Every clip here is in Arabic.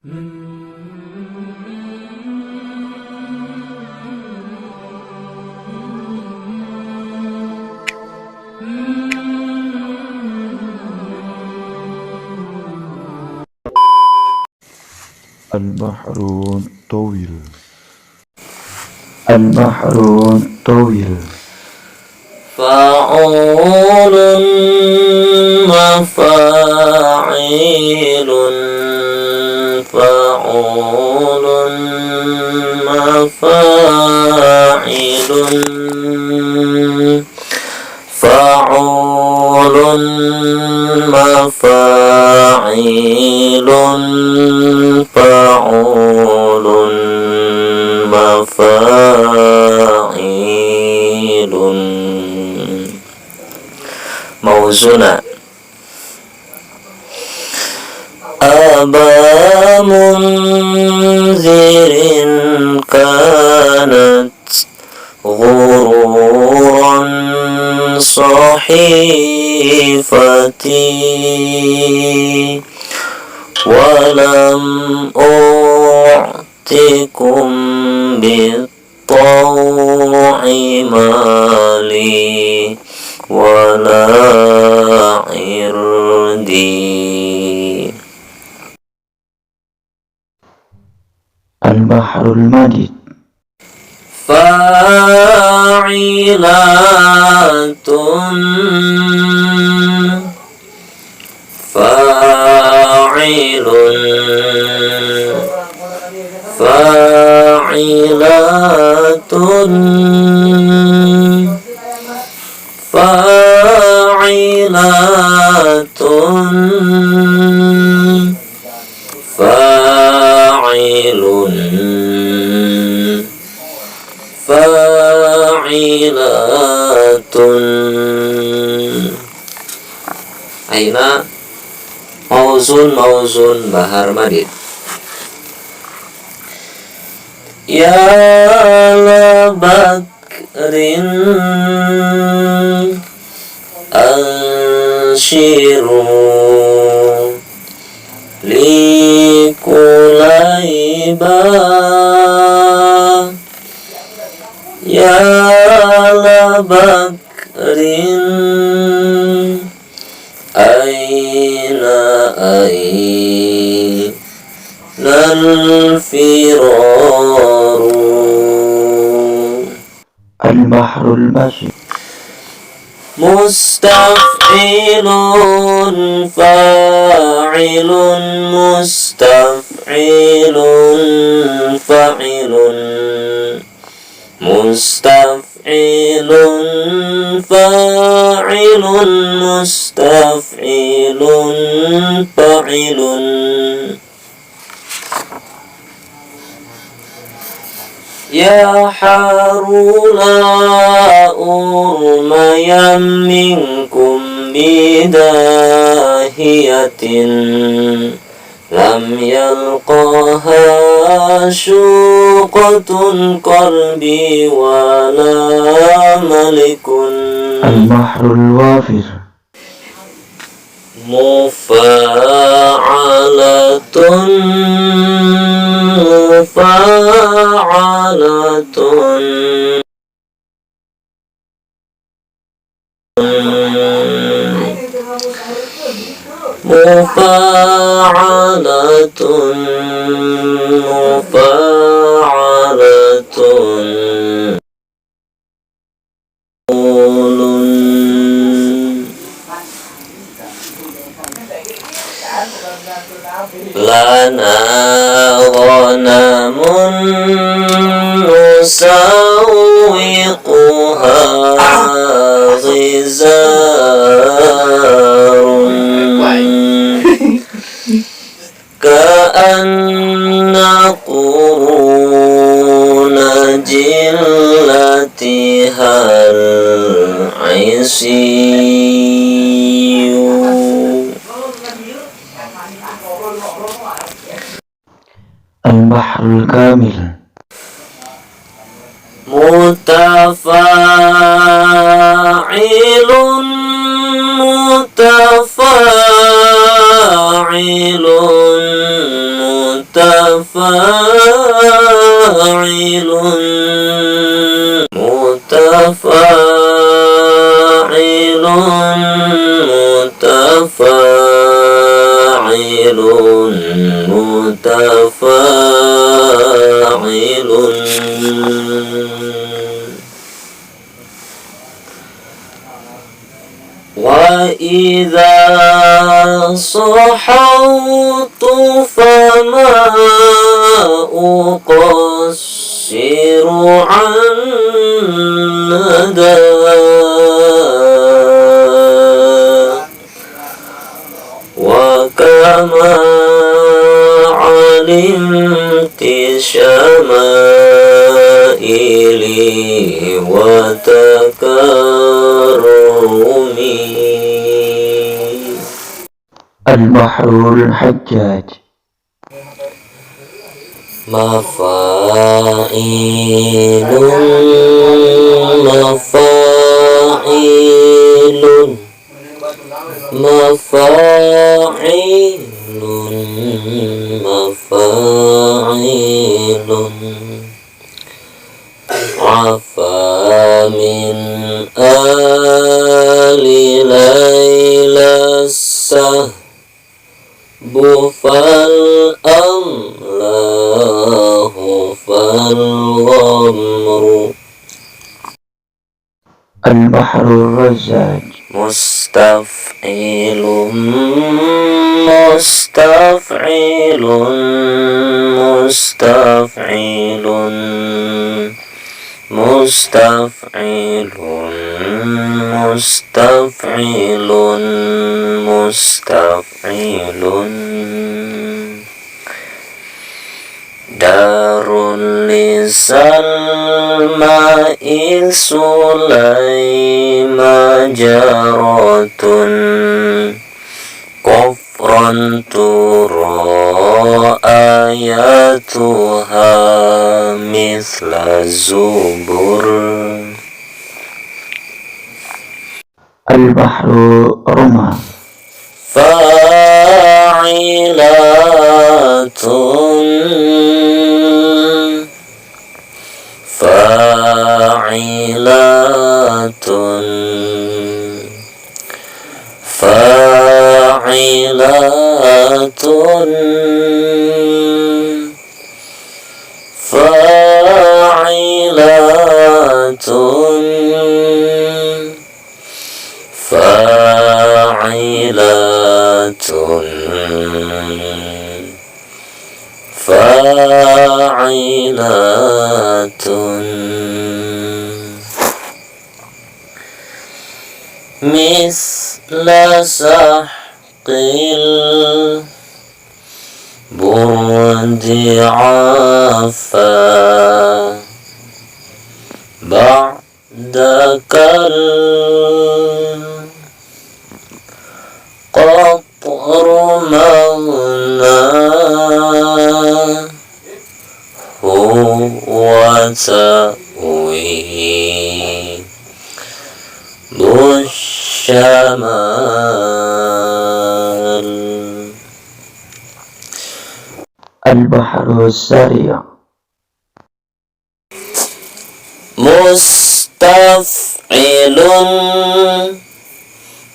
البحر طويل. البحر طويل. فعول مفاعيل فعول مفاعيل فعول مفاعيل فعول مفاعيل موزونة. أبا منذر كانت غرورا صحيفتي ولم أعطكم بالطوع مالي ولا عردي. البحر المجيد. فاعلات فاعل فاعلات فاعلات فاعل فاعلات. أين موزون bahar madid. يا لبكر أنشروا لكليبا يا لبكر أين الفرار. البحر البشر. مستفعل فاعل مستفعل فاعل مستفعل فاعل مستفعل فاعل. يا حرولا أرميا منكم بداهية لم يلقاها شوقة قلبي ولا ملك. البحر الوافر. مفاعلة مفاعلة مفاعلة مفاعلة لنا غنم نسوقها غزار كأن قرون جلتها العسي. البحر الكامل. متفاعل متفاعل متفاعل متفاعل متفاعل متفاعل وإذا صحوت فما أقصر عن ندى وكما علمت شمائلي وتكرمي. البحر الحجاج. مفاعيل مفاعيل مفاعيل مفاعيل عفا من آل ليلى السهب فالأملاه فالغمر. البحر الرزاج. مستفعيل مستفعيل مستفعيل مستفعيل مستفعيل مستفعيل دار لسلمى سليم جارة كفرا ترى آياتها مثل الزبر. البحر رمى. فاعلات فاعلات فاعلات فاعلات فاعلات فاعلات مثل سحق البرد عفا بعدك القطر مغناه وتأوي الشمال. البحر السريع. مستفعل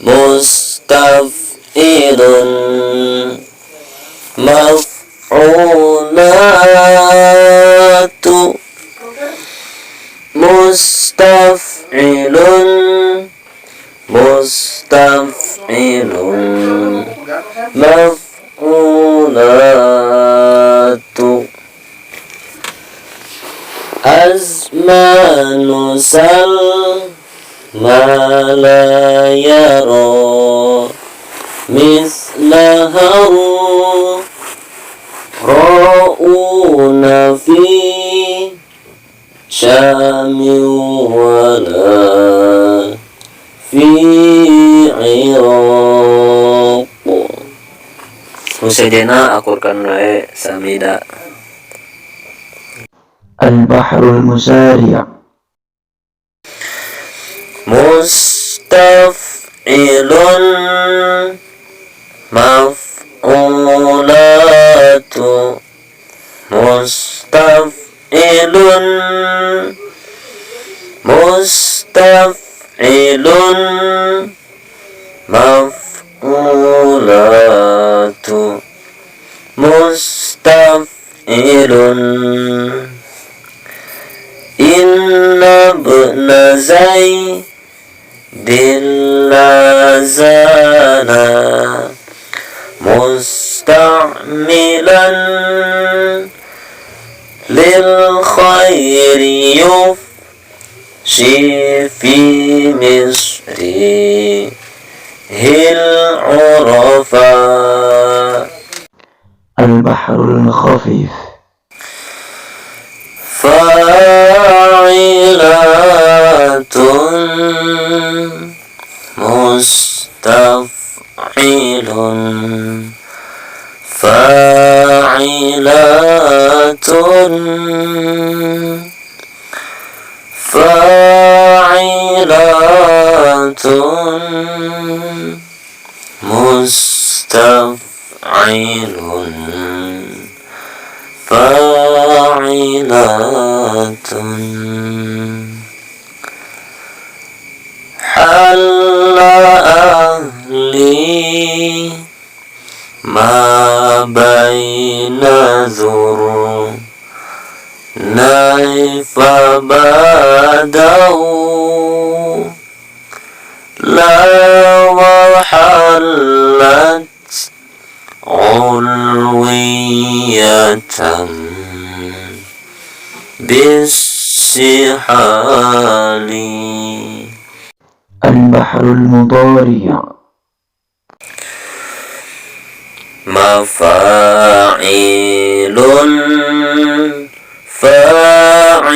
مستفعل مفعولات مستفعل مستفعل مفعولات أزمان سلمى لا يرى مثلها راؤون في شام ولا في عراق. Musajena akurkan wae samida. البحر المسارع. مستفعل مفعولات mustaf'ilun maf'ulatu mustaf'ilun inna ibna zaidin lazana musta'milan lil khairi yufshi fi misri hil urafa. البحر الخفيف فاعلات مستفعل فاعلات فاعلات مستفعل فاعلات حل أهلي ما بين ذرني فبدوا لا وحلت علوية بالسحال. البحر المضارع مفاعيل فاعلات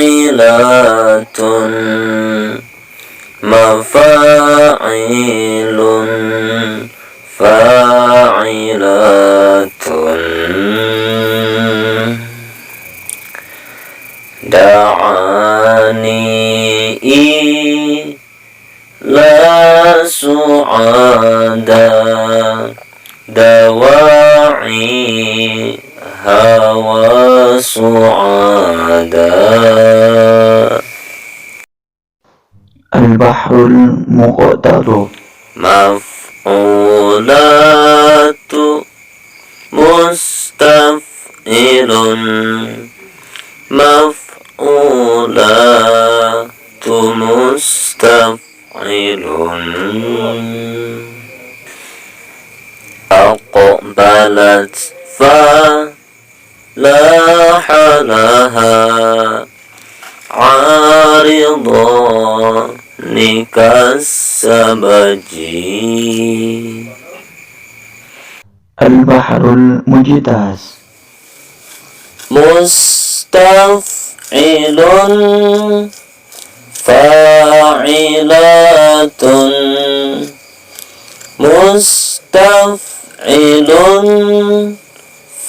مفاعيل فاعلات دعاني لا سعادا دواعي هوى سعادا. البحر المقتضب مفعولات مستفعل مفعولات مستفعل أقبلت فلاح لها عارضان كالسبج. البحر المجتاز مستفعل فاعلات مستفعل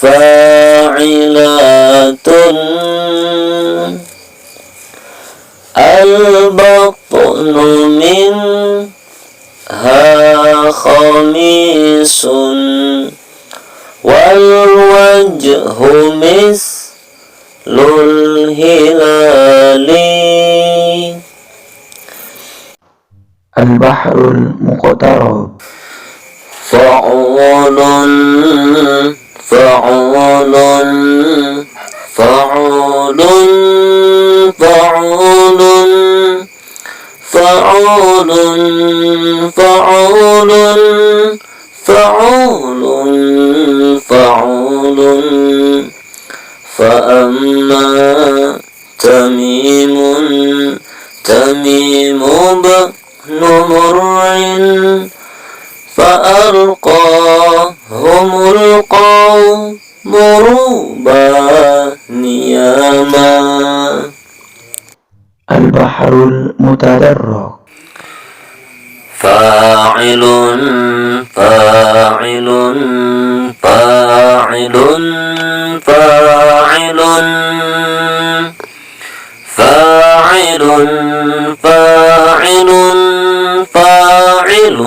فاعلات البطن منها خميس والوجه مثل الهلال. البحر المقترب فعول فعول فعول فعول فعول فعول فعول فعول فأما تميم بن مرع فألقاهم القوم ربا نياما. البحر المتدرج فاعل فاعل فاعل فاعل فاعل فاعل فاعل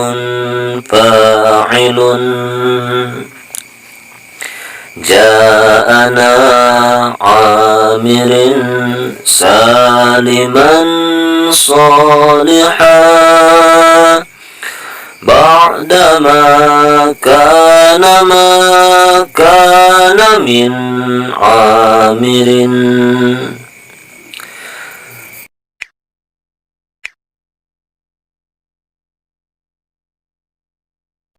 فاعل جاءنا عامر سالما صالحا بعدما كان ما كان من عامر